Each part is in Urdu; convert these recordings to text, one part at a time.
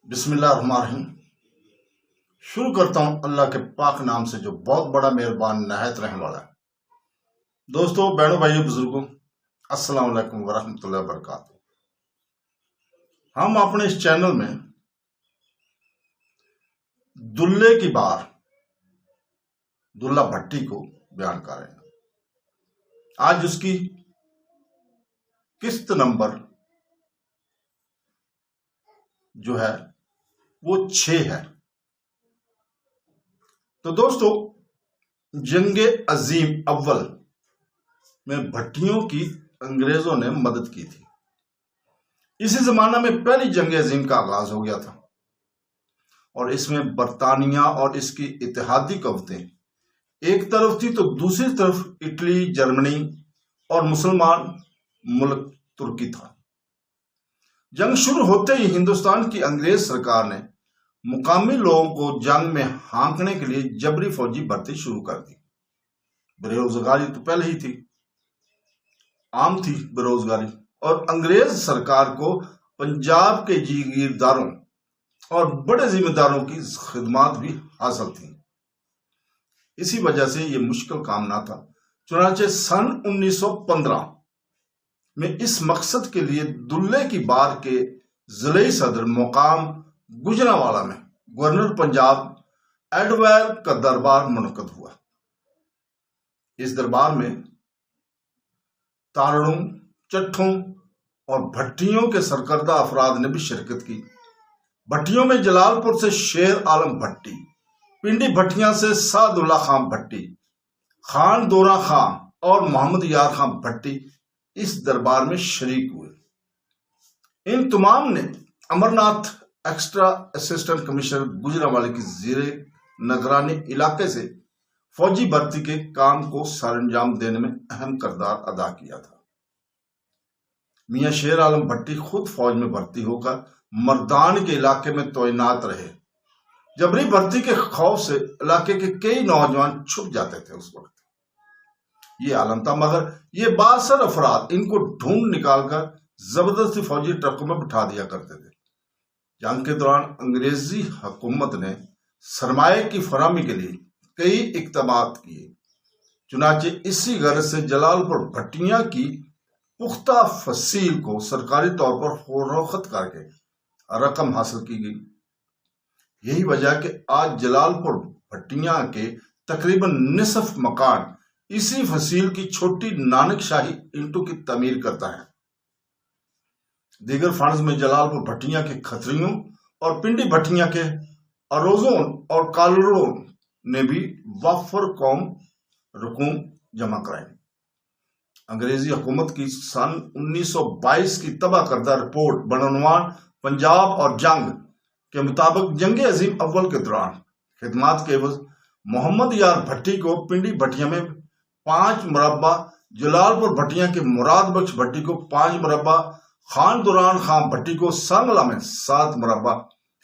بسم اللہ الرحمن الرحیم۔ شروع کرتا ہوں اللہ کے پاک نام سے جو بہت بڑا مہربان نہایت رحم والا ہے۔ دوستو، بہنوں، بھائیوں، بزرگوں، السلام علیکم ورحمۃ اللہ وبرکاتہ۔ ہم اپنے اس چینل میں دلے کی بار دلہ بھٹی کو بیان کر رہے ہیں۔ آج اس کی قسط نمبر جو ہے وہ 6 ہے۔ تو دوستو، جنگ عظیم اول میں بھٹیوں کی انگریزوں نے مدد کی تھی۔ اسی زمانہ میں پہلی جنگ عظیم کا آغاز ہو گیا تھا اور اس میں برطانیہ اور اس کی اتحادی قوتیں ایک طرف تھی تو دوسری طرف اٹلی، جرمنی اور مسلمان ملک ترکی تھا۔ جنگ شروع ہوتے ہی ہندوستان کی انگریز سرکار نے مقامی لوگوں کو جنگ میں ہانکنے کے لیے جبری فوجی بھرتی شروع کر دی۔ بے روزگاری تو پہلے ہی تھی، عام تھی بے روزگاری، اور انگریز سرکار کو پنجاب کے جاگیرداروں اور بڑے ذمہ داروں کی خدمات بھی حاصل تھیں۔ اسی وجہ سے یہ مشکل کام نہ تھا۔ چنانچہ سن 1915 میں اس مقصد کے لیے دلے کی بار کے ضلعی صدر مقام گوجرانوالہ میں گورنر پنجاب ایڈوائر کا دربار منعقد ہوا۔ اس دربار میں تارڑوں، چٹھوں اور بھٹیوں کے سرکردہ افراد نے بھی شرکت کی۔ بھٹیوں میں جلال پور سے شیر عالم بھٹی، پنڈی بھٹیاں سے سعد اللہ خان بھٹی، خان دورہ خان اور محمد یار خان بھٹی اس دربار میں شریک ہوئے۔ ان تمام نے Amarnath extra assistant commissioner Gujranwala کی زیر نگرانی علاقے سے فوجی بھرتی کے کام کو سر انجام دینے میں اہم کردار ادا کیا تھا۔ میاں شیر عالم بھٹی خود فوج میں بھرتی ہو کر مردان کے علاقے میں تعینات رہے۔ جبری بھرتی کے خوف سے علاقے کے کئی نوجوان چھپ جاتے تھے۔ اس وقت یہ عالم تھا، مگر یہ بااثر افراد ان کو ڈھونڈ نکال کر زبردستی فوجی ٹرکوں میں بٹھا دیا کرتے تھے۔ جنگ کے دوران انگریزی حکومت نے سرمایہ کی فراہمی کے لیے کئی اقدامات کیے۔ چنانچہ اسی غرض سے جلال پور بھٹیاں کی پختہ فصیل کو سرکاری طور پر فروخت کر کے رقم حاصل کی گئی۔ یہی وجہ کہ آج جلال پور بھٹیاں کے تقریباً نصف مکان اسی فصیل کی چھوٹی نانک شاہی اینٹوں کی تعمیر کرتا ہے۔ دیگر فنڈز میں جلال پور بھٹیاں کے کھتریوں اور پنڈی بھٹیاں کے اروزوں اور کالروں نے بھی وافر قوم رقوم جمع کرائے۔ انگریزی حکومت کی سن 1922 کی تباہ کردہ رپورٹ بعنوان پنجاب اور جنگ کے مطابق جنگ عظیم اول کے دوران خدمات کے عوض محمد یار بھٹی کو پنڈی بھٹیاں میں 5 مربع، جلال پور بھٹیاں کے مراد بخش بھٹی کو 5 مربع، خان دوران خان بھٹی کو سانگلہ میں 7 مربع،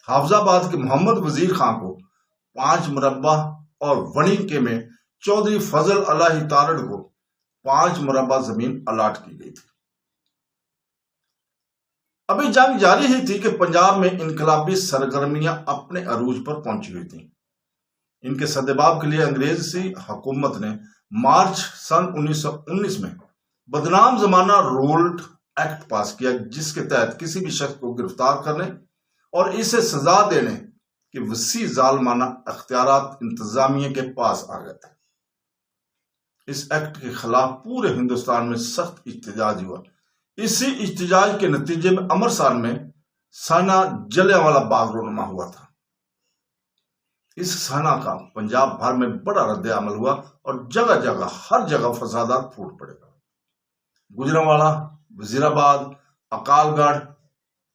حافظ آباد کے محمد وزیر خان کو 5 مربع اور وڑی کے میں چودھری فضل اللہ تارڑ کو 5 مربع زمین الاٹ کی گئی تھی۔ ابھی جنگ جاری ہی تھی کہ پنجاب میں انقلابی سرگرمیاں اپنے عروج پر پہنچی ہوئی تھیں۔ ان کے سدباب کے لیے انگریزی حکومت نے مارچ سن 1919 میں بدنام زمانہ رولٹ ایکٹ پاس کیا، جس کے تحت کسی بھی شخص کو گرفتار کرنے اور اسے سزا دینے کے وسیع ظالمانہ اختیارات انتظامیہ کے پاس آ گئے تھے۔ اس ایکٹ کے خلاف پورے ہندوستان میں سخت احتجاج ہوا۔ اسی احتجاج کے نتیجے میں امرتسر میں سانحہ جلیانوالہ باغ رونما ہوا تھا۔ اس سانحہ کا پنجاب بھر میں بڑا رد عمل ہوا اور جگہ جگہ ہر جگہ فسادات پھوٹ پڑے۔ گوجرانوالہ، وزیر آباد، اکال گڑھ،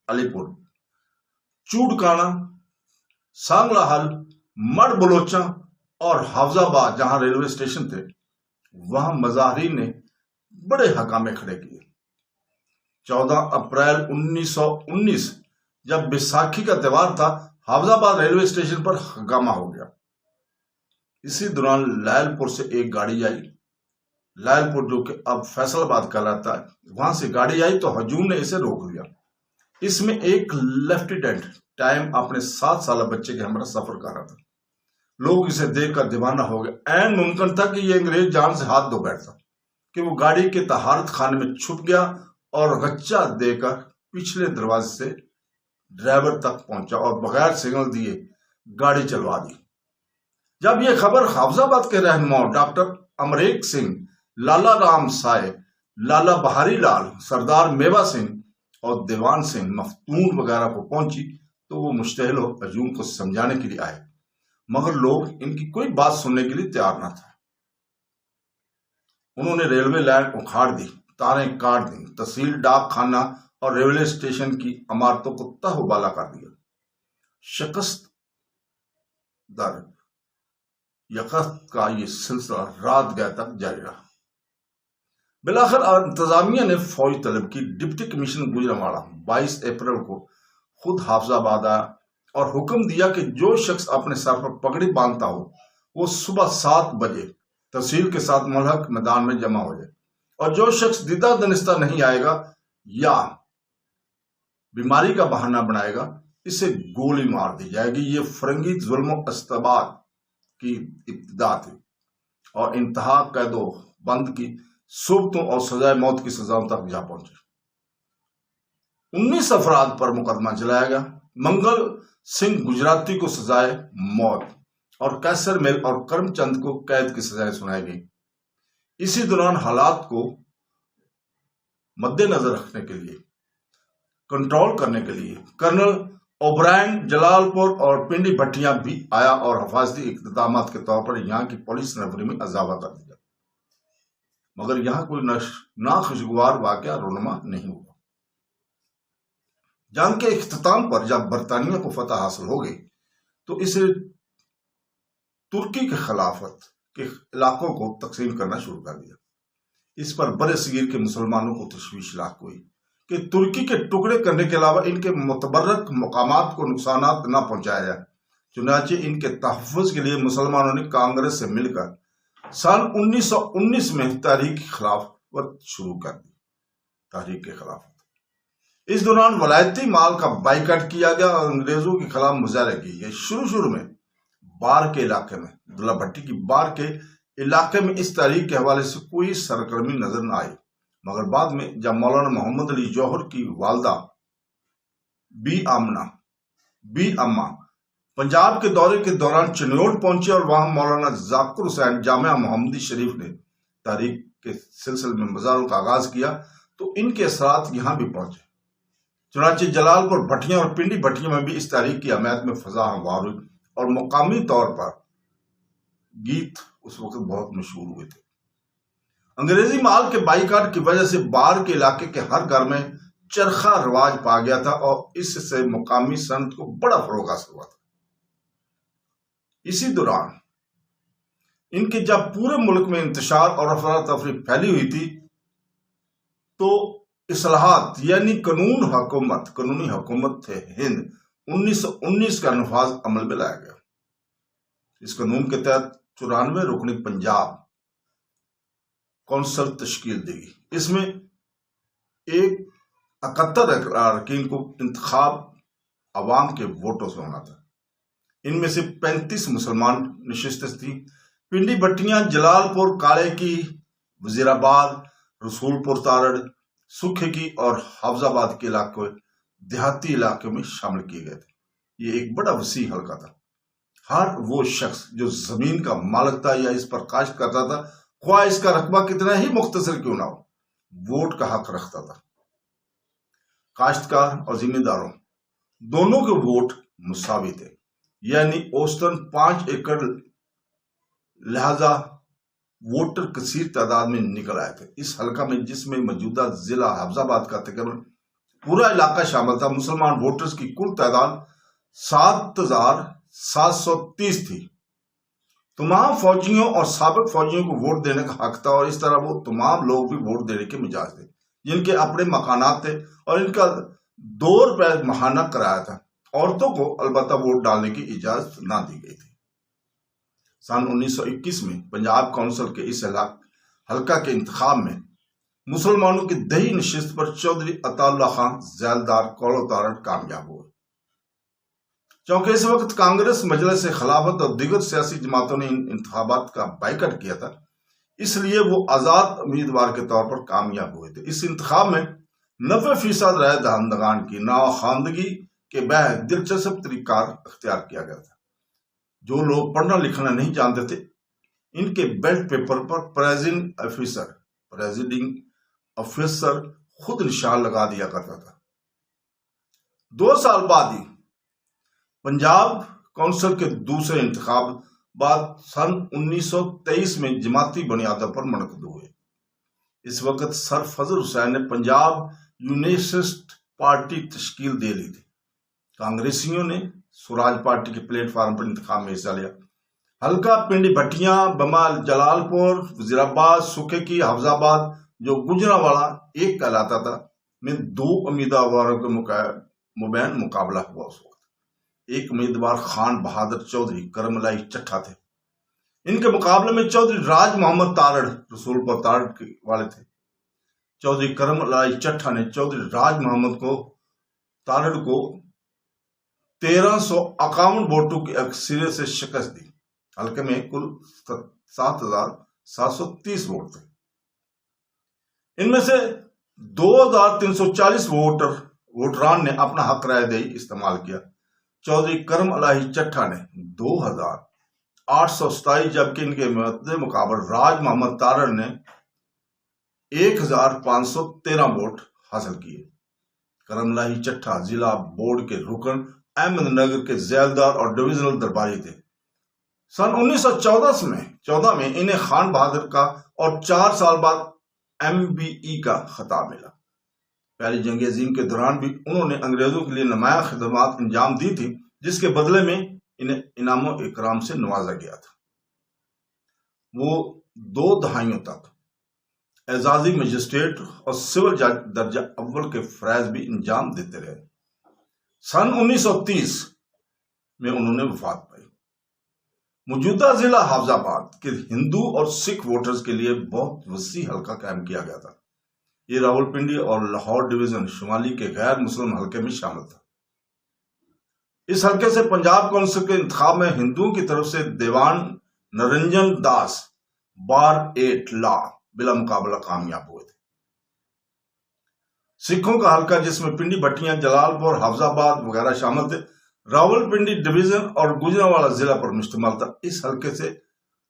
علی پور، چوڑکانہ، سانگلہ حل، مڑ بلوچاں اور حافظ آباد جہاں ریلوے اسٹیشن تھے، وہاں مظاہرین نے بڑے ہنگامے کھڑے کیے۔ 14 اپریل 1919 جب بیساکھی کا تہوار تھا، حافظ آباد ریلوے اسٹیشن پر ہنگامہ ہو گیا۔ اسی دوران لائل پور سے ایک گاڑی آئی۔ لائل پور جو کہ اب فیصل آباد کہلاتا ہے، وہاں سے گاڑی آئی تو ہجوم نے اسے روک دیا۔ اس میں ایک لیفٹیننٹ ٹائم اپنے 7 سالہ بچے کے ہمراہ سفر کر رہا تھا. لوگ اسے دیکھ کر دیوانہ ہو گئے. عین ممکن تھا کہ یہ انگریز جان سے ہاتھ دھو بیٹھتا کہ وہ گاڑی کے طہارت خانے میں چھپ گیا اور غچہ دے کر پچھلے دروازے سے ڈرائیور تک پہنچا اور بغیر سگنل دیے گاڑی چلوا دی. جب یہ خبر حافظ آباد کے رہنماؤں ڈاکٹر امریک سنگھ، لالا رام سائے، لالا بہاری لال، سردار میوا سنگھ اور دیوان سنگھ مفتون وغیرہ کو پہنچی تو وہ مشتعل و ہجوم کو سمجھانے کے لیے آئے، مگر لوگ ان کی کوئی بات سننے کے لیے تیار نہ تھے. انہوں نے ریلوے لائن اکھاڑ دی، تاریں کاٹ دیں، تحصیل، ڈاک خانہ اور ریلوے اسٹیشن کی عمارتوں کو تہ و بالا کر دیا. شکست در یکست کا یہ سلسلہ رات گئے تک جاری رہا. بالآخر انتظامیہ نے فوج طلب کی. ڈپٹی کمشنر گوجرانوالا 22 اپریل کو خود حافظ آباد آیا اور حکم دیا کہ جو شخص اپنے سر پر پگڑی باندھتا ہو وہ صبح 7 بجے تحصیل کے ساتھ ملحق میدان میں جمع ہو جائے، اور جو شخص دیدہ دنستہ نہیں آئے گا یا بیماری کا بہانہ بنائے گا اسے گولی مار دی جائے گی. یہ فرنگی ظلم و استبداد کی ابتدا تھی اور انتہا قید و بند کی صورتوں اور سزائے موت کی سزاؤں تک جا پہنچے. 19 افراد پر مقدمہ چلایا گیا. منگل سنگھ گجراتی کو سزائے موت اور کیسر میل اور کرم چند کو قید کی سزائیں سنائی گئی. اسی دوران حالات کو مد نظر رکھنے کے لیے، کنٹرول کرنے کے لیے کرنل اوبرائن جلال پور اور پنڈی بھٹیاں بھی آیا اور حفاظتی اقدامات کے طور پر یہاں کی پولیس نفری میں اضافہ کر دیا. مگر یہاں کوئی ناخوشگوار واقعہ رونما نہیں ہوا. جنگ کے اختتام پر جب برطانیہ کو فتح حاصل ہو گئی تو اسے ترکی کے خلافت کے علاقوں کو تقسیم کرنا شروع کر دیا. اس پر برِ صغیر کے مسلمانوں کو تشویش لاحق ہوئی کہ ترکی کے ٹکڑے کرنے کے علاوہ ان کے متبرک مقامات کو نقصانات نہ پہنچایا جائے. چنانچہ ان کے تحفظ کے لیے مسلمانوں نے کانگریس سے مل کر سن 1919 میں تحریک خلافت شروع کر دی. تحریک خلافت. اس دوران ولایتی مال کا بائیکاٹ کیا گیا اور انگریزوں کے خلاف مظاہرے کیے گئے. شروع میں بار کے علاقے میں، عبداللہ بھٹی کی بار کے علاقے میں اس تحریک کے حوالے سے کوئی سرگرمی نظر نہ آئی، مگر بعد میں جب مولانا محمد علی جوہر کی والدہ بی اماں پنجاب کے دورے کے دوران چنیوٹ پہنچے اور وہاں مولانا ذاکر حسین جامعہ محمدی شریف نے تحریک کے سلسلے میں مظاہروں کا آغاز کیا تو ان کے اثرات یہاں بھی پہنچے. چنانچہ جلال پور بھٹیاں اور پنڈی بھٹیاں میں بھی اس تحریک کی حمایت میں فضا ہموار ہوئی اور مقامی طور پر گیت اس وقت بہت مشہور ہوئے تھے. انگریزی مال کے بائیکاٹ کی وجہ سے بار کے علاقے کے ہر گھر میں چرخہ رواج پا گیا تھا اور اس سے مقامی صنعت کو بڑا فروغ حاصل ہوا تھا. اسی دوران ان کے جب پورے ملک میں انتشار اور افراتفری پھیلی ہوئی تھی تو اصلاحات یعنی قانونی حکومت تھے ہند 1919 کا نفاذ عمل میں لایا گیا. اس قانون کے تحت 94 رکنی پنجاب کونسل تشکیل دی گئی. اس میں 71 اراکین کو انتخاب عوام کے ووٹوں سے ہونا تھا. ان میں سے 35 مسلمان نشستیں تھیں. پنڈی بھٹیاں جلال پور کالے کی، وزیر آباد، رسول پور تارڑ، سکھے کی اور حافظ آباد کے علاقے دیہاتی علاقے میں شامل کیے گئے تھے. یہ ایک بڑا وسیع حلقہ تھا. ہر وہ شخص جو زمین کا مالک تھا یا اس پر کاشت کرتا تھا، خواہ اس کا رقبہ کتنا ہی مختصر کیوں نہ ہو، ووٹ کا حق رکھتا تھا. کاشتکار اور ذمہ داروں دونوں کے ووٹ مساوی تھے، یعنی اوسطاً 5 ایکڑ، لہذا ووٹر کثیر تعداد میں نکل آئے تھے. اس حلقہ میں جس میں موجودہ ضلع حافظ آباد کا تقریباً پورا علاقہ شامل تھا، مسلمان ووٹرز کی کل تعداد 7,730 تھی. تمام فوجیوں اور سابق فوجیوں کو ووٹ دینے کا حق تھا اور اس طرح وہ تمام لوگ بھی ووٹ دینے کے مجاز تھے جن کے اپنے مکانات تھے اور ان کا 2 روپے ماہانہ کرایہ تھا. عورتوں کو البتہ ووٹ ڈالنے کی اجازت نہ دی گئی تھی. سن 1921 میں پنجاب کونسل کے اس حلقہ کے انتخاب میں مسلمانوں کی دہی نشست پر چودھری عطا اللہ خان ذیلدار کولو تارڑ کامیاب ہوئے۔ چونکہ اس وقت کانگریس، مجلس خلافت اور دیگر سیاسی جماعتوں نے ان انتخابات کا بائیکاٹ کیا تھا، اس لیے وہ آزاد امیدوار کے طور پر کامیاب ہوئے تھے۔ اس انتخاب میں 90% رائے دہندگان کی ناخواندگی کے بعد دلچسپ طریقہ اختیار کیا گیا تھا۔ جو لوگ پڑھنا لکھنا نہیں جانتے تھے، ان کے بیلٹ پیپر پر پریزائڈنگ افسر خود نشان لگا دیا کرتا تھا۔ 2 سال بعد ہی پنجاب کونسل کے دوسرے انتخابات سن 1923 میں جماعتی بنیادوں پر منعقد ہوئے۔ اس وقت سر فضل حسین نے پنجاب یونینسٹ پارٹی تشکیل دے لی تھی۔ کانگریسیوں نے سوراج پارٹی کے پلیٹ فارم پر انتخاب میں حصہ لیا۔ حلقہ پنڈی بھٹیاں، بمال جلال پور، وزیر آباد، سکھے کی، حفظ آباد جو گجرانوالا ایک کہلاتا تھا میں 2 امیدواروں کے مابین مقابلہ ہوا۔ اس وقت ایک امیدوار خان بہادر چودھری کرم الائی چٹھا تھے۔ ان کے مقابلے میں چودھری راج محمد تارڑ رسول پور تارڑ والے تھے۔ چودھری کرم الائی چٹھا نے چودھری راج محمد تارڑ کو 1351 ووٹوں کی اکثریت سے شکست دی۔ حلقے میں کل 7730 ووٹ تھے۔ ان میں سے 2340 ووٹران نے اپنا حق رائے دہی استعمال کیا۔ چودھری کرم الائی چٹھا نے 2827 جبکہ ان کے مقابل راج محمد تارڑ نے 1513 ووٹ حاصل کیے۔ کرم الائی چٹھا ضلع بورڈ کے رکن، احمد نگر کے ذیلدار اور ڈویژنل درباری تھے۔ سن 1914 میں انہیں خان بہادر کا اور 4 سال بعد MBE کا خطاب ملا۔ پہلی جنگ عظیم کے دوران بھی انہوں نے انگریزوں کے لیے نمایاں خدمات انجام دی تھی، جس کے بدلے میں انہیں انعام و اکرام سے نوازا گیا تھا۔ وہ 2 دہائیوں تک اعزازی مجسٹریٹ اور سول جج درجہ اول کے فرائض بھی انجام دیتے رہے۔ سن 1930 میں انہوں نے وفات پائی۔ موجودہ ضلع حفظ آباد کے ہندو اور سکھ ووٹرز کے لیے بہت وسیع حلقہ قائم کیا گیا تھا۔ یہ راولپنڈی اور لاہور ڈویژن شمالی کے غیر مسلم حلقے میں شامل تھا۔ اس حلقے سے پنجاب کونسل کے انتخاب میں ہندوؤں کی طرف سے دیوان نرنجن داس بار 8 لا بلا مقابلہ کامیاب ہوئے تھے۔ سکھوں کا حلقہ جس میں پنڈی بھٹیاں، جلال پور، حفظ آباد وغیرہ شامل تھے، راولپنڈی ڈویژن اور گجرانوالا ضلع پر مشتمل تھا۔ اس حلقے سے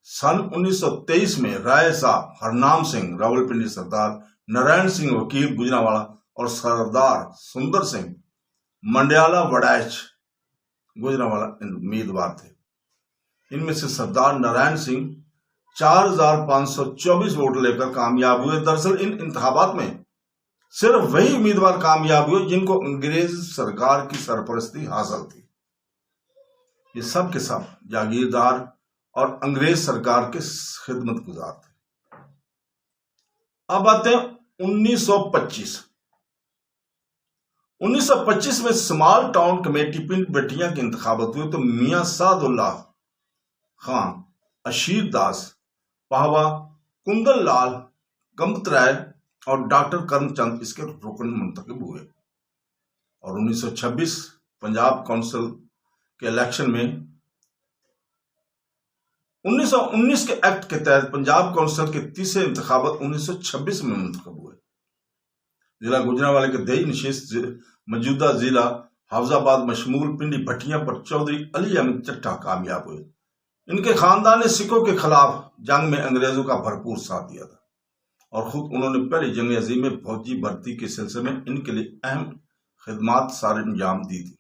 سن 1923 میں رائے صاحب ہرنام سنگھ راولپنڈی، سردار نارائن سنگھ وکیل گجرانوالا اور سردار سندر سنگھ منڈیالہ وڈائچ گجرانوالا امیدوار تھے۔ ان میں سے سردار نارائن سنگھ 4524 ووٹ لے کر کامیاب ہوئے۔ دراصل ان انتخابات میں صرف وہی امیدوار کامیاب ہوئے جن کو انگریز سرکار کی سرپرستی حاصل تھی۔ یہ سب کے سب جاگیردار اور انگریز سرکار کے خدمت گزار تھے۔ اب آتے ہیں 1925 میں سمال ٹاؤن کمیٹی پنڈ بٹیاں کے انتخابات ہوئے تو میاں سعد اللہ خان، اشیر داس پہوا، کندن لال کمت رائے اور ڈاکٹر کرم چند اس کے رکن منتخب ہوئے۔ اور 1926 پنجاب کونسل کے الیکشن میں 1919 کے ایکٹ کے تحت پنجاب کونسل کے تیسرے انتخابات 1926 میں منتخب ہوئے۔ ضلع گجرانوالے کے دیہی نشست موجودہ ضلع حفظ آباد مشمول پنڈی بھٹیاں پر چودھری علی احمد چٹھا کامیاب ہوئے۔ ان کے خاندان نے سکھوں کے خلاف جنگ میں انگریزوں کا بھرپور ساتھ دیا تھا اور خود انہوں نے پہلی جنگ عظیم میں فوجی بھرتی کے سلسلے میں ان کے لیے اہم خدمات سارے انجام دی تھی۔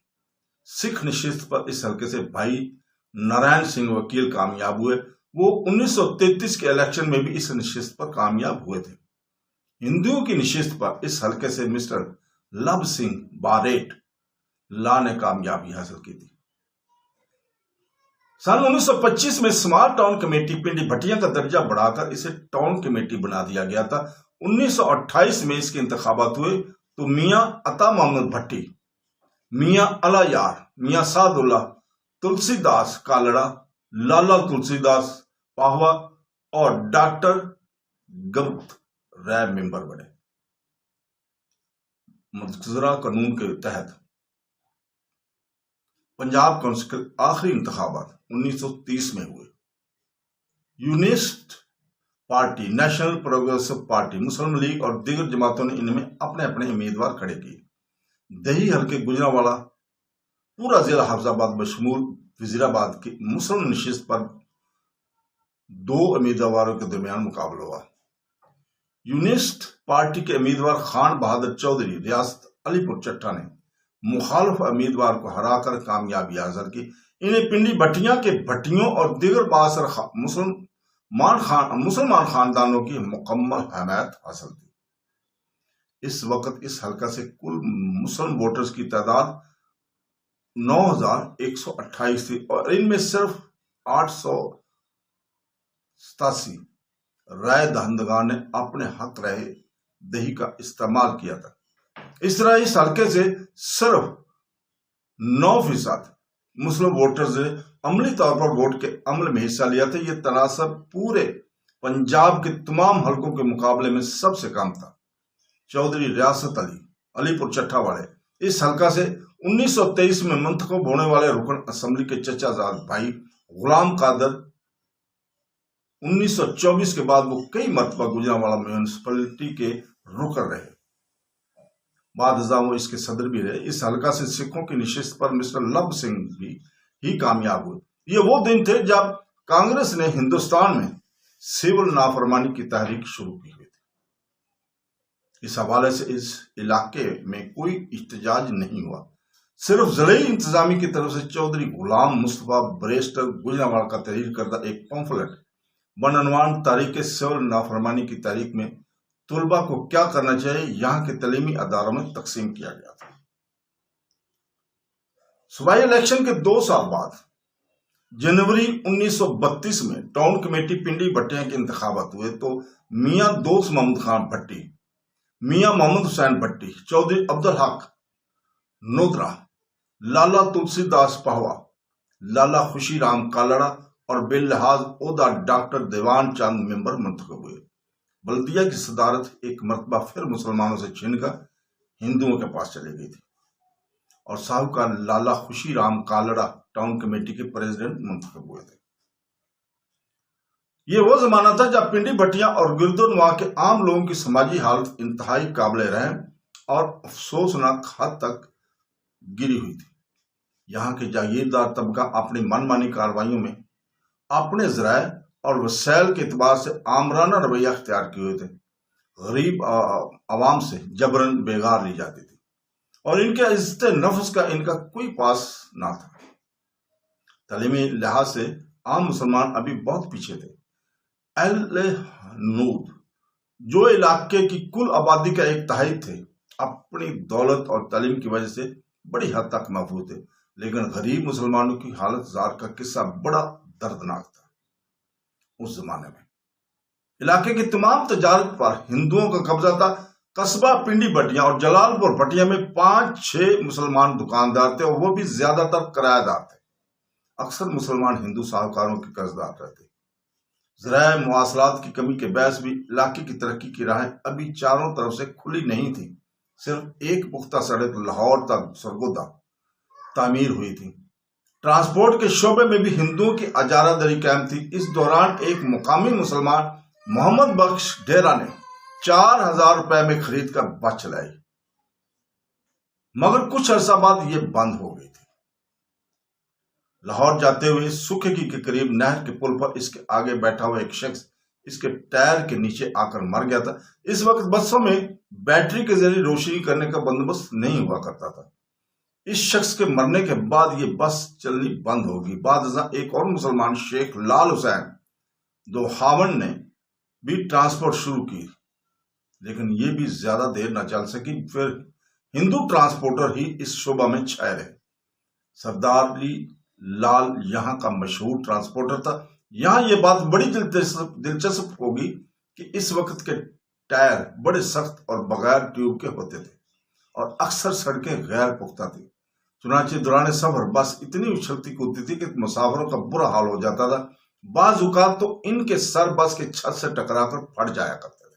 سکھ نشست پر اس حلقے سے بھائی نارائن سنگھ وکیل کامیاب ہوئے۔ وہ 1933 کے الیکشن میں بھی اس نشست پر کامیاب ہوئے تھے۔ ہندوؤں کی نشست پر اس حلقے سے مسٹر لب سنگھ باریٹ لا نے کامیابی حاصل کی تھی۔ سن 1925 میں small town committee Pindi Bhattian کا درجہ بڑھا کر اسے ٹاؤن کمیٹی بنا دیا گیا تھا۔ 1928 میں اس کے انتخابات ہوئے تو میاں عطا محمد بھٹی، میاں الا یار، میاں سعد اللہ، تلسی داس کالڑا، لالا تلسی داس پاہوا اور ڈاکٹر گمت رائے ممبر بنے۔ مذکورہ قانون کے تحت پنجاب کونسل کے آخری انتخابات 1930 میں ہوئے۔ یونسٹ پارٹی، نیشنل پروگریسو پارٹی، مسلم لیگ اور دیگر جماعتوں نے ان میں اپنے اپنے امیدوار کھڑے کیے۔ دیہی حلقے گجرانوالہ پورا ضلع حفظ آباد بشمول وزیر آباد کی مسلم نشست پر 2 امیدواروں کے درمیان مقابلہ ہوا۔ یونسٹ پارٹی کے امیدوار خان بہادر چودھری ریاست علی پور چٹھا نے مخالف امیدوار کو ہرا کر کامیابی حاصل کی۔ انہیں پنڈی بھٹیاں کے بھٹیوں اور دیگر بااثر مسلمان خاندانوں کی مکمل حمایت حاصل تھی۔ اس وقت اس حلقہ سے کل مسلم ووٹرز کی تعداد 9128 تھی اور ان میں صرف 887 رائے دہندگان نے اپنے حق رائے دہی کا استعمال کیا تھا۔ اس طرح اس حلقے سے صرف 9% مسلم ووٹرز نے عملی طور پر ووٹ کے عمل میں حصہ لیا تھا۔ یہ تناسب پورے پنجاب کے تمام حلقوں کے مقابلے میں سب سے کم تھا۔ چودھری ریاست علی پور چٹھا والے اس حلقہ سے 1923 میں منتخب ہونے والے رکن اسمبلی کے چچا زاد بھائی غلام قادر 1924 کے بعد وہ کئی مرتبہ گجرانوالہ میونسپلٹی کے رکن رہے۔ بعد ازاں وہ اس کے صدر بھی رہے۔ اس حلقہ سے سکھوں کی نشست پر مسٹر لب سنگھ بھی ہی کامیاب ہوئے۔ یہ وہ دن تھے جب کانگریس نے ہندوستان میں سول نافرمانی کی تحریک شروع کی ہوئی تھی۔ اس حوالے سے اس علاقے میں کوئی احتجاج نہیں ہوا۔ صرف ضلعی انتظامیہ کی طرف سے چودھری غلام مصطفیٰ بریسٹر گجرانوالہ کا تحریر کردہ ایک پمفلٹ بعنوان تاریخ سول نافرمانی کی تاریخ میں طلبہ کو کیا کرنا چاہیے یہاں کے تعلیمی اداروں میں تقسیم کیا گیا تھا۔ صوبائی الیکشن کے 2 سال بعد جنوری 1932 میں ٹاؤن کمیٹی پنڈی بھٹیاں کے انتخابات ہوئے تو میاں دوست محمد خان بھٹی، میاں محمد حسین بھٹی، چودھری عبدالحق نودرا، لالا تلسی داس پہوا، لالا خوشی رام کالڑا اور باللحاظ عہدہ ڈاکٹر دیوان چاند ممبر منتخب ہوئے۔ بلدیہ کی صدارت ایک مرتبہ پھر مسلمانوں سے چھین کر ہندوؤں کے پاس چلی گئی تھی اور ساہوکار لالا خوشی رام کالڑا ٹاؤن کمیٹی کے پریزیڈنٹ منتخب ہوئے تھے۔ یہ وہ زمانہ تھا جب پنڈی بھٹیاں اور گردونواں کے عام لوگوں کی سماجی حالت انتہائی قابل رحم اور افسوسناک حد تک گری ہوئی تھی۔ یہاں کے جاگیردار طبقہ اپنی من مانی کارروائیوں میں اپنے ذرائع اور وسائل کے اعتبار سے آمرانہ رویہ اختیار کیے ہوئے تھے۔ غریب عوام سے جبراً بیگار لی جاتی تھی اور ان کے عزت نفس کا ان کا کوئی پاس نہ تھا۔ تعلیمی لحاظ سے عام مسلمان ابھی بہت پیچھے تھے۔ اہل نود جو علاقے کی کل آبادی کا 1/3 تھے اپنی دولت اور تعلیم کی وجہ سے بڑی حد تک محفوظ تھے، لیکن غریب مسلمانوں کی حالت زار کا قصہ بڑا دردناک تھا۔ اس زمانے میں علاقے کی تمام تجارت پر ہندوؤں کا قبضہ تھا۔ قصبہ پنڈی بھٹیاں اور جلال پور بھٹیاں میں 5-6 مسلمان دکاندار تھے اور وہ بھی زیادہ تر کرایہ دار تھے۔ اکثر مسلمان ہندو ساہوکاروں کے قرض دار رہتے۔ ذرائع مواصلات کی کمی کے باعث بھی علاقے کی ترقی کی راہیں ابھی چاروں طرف سے کھلی نہیں تھی۔ صرف ایک پختہ سڑک لاہور تک سرگودا تعمیر ہوئی تھی۔ ٹرانسپورٹ کے شعبے میں بھی ہندوؤں کی اجارہ داری قائم تھی۔ اس دوران ایک مقامی مسلمان محمد بخش ڈیرا نے 4000 روپے میں خرید کر بس چلائی، مگر کچھ عرصہ بعد یہ بند ہو گئی تھی۔ لاہور جاتے ہوئے سکھیکی کے قریب نہر کے پل پر اس کے آگے بیٹھا ہوا ایک شخص اس کے ٹائر کے نیچے آ کر مر گیا تھا۔ اس وقت بسوں میں بیٹری کے ذریعے روشنی کرنے کا بندوبست نہیں ہوا کرتا تھا۔ اس شخص کے مرنے کے بعد یہ بس چلنی بند ہوگی۔ بعد ازاں ایک اور مسلمان شیخ لال حسین دوہاون نے بھی ٹرانسپورٹ شروع کی، لیکن یہ بھی زیادہ دیر نہ چل سکی۔ پھر ہندو ٹرانسپورٹر ہی اس شعبہ میں چھائے رہے۔ سرداری لال یہاں کا مشہور ٹرانسپورٹر تھا۔ یہاں یہ بات بڑی دلچسپ ہوگی کہ اس وقت کے ٹائر بڑے سخت اور بغیر ٹیوب کے ہوتے تھے اور اکثر سڑکیں غیر پختہ تھی۔ چنانچہ دوران سفر بس اتنی اچھلتی کودتی تھی کہ مسافروں کا برا حال ہو جاتا تھا۔ بعض اوقات تو ان کے سر بس کے چھت سے ٹکرا کر پھٹ جایا کرتے تھے۔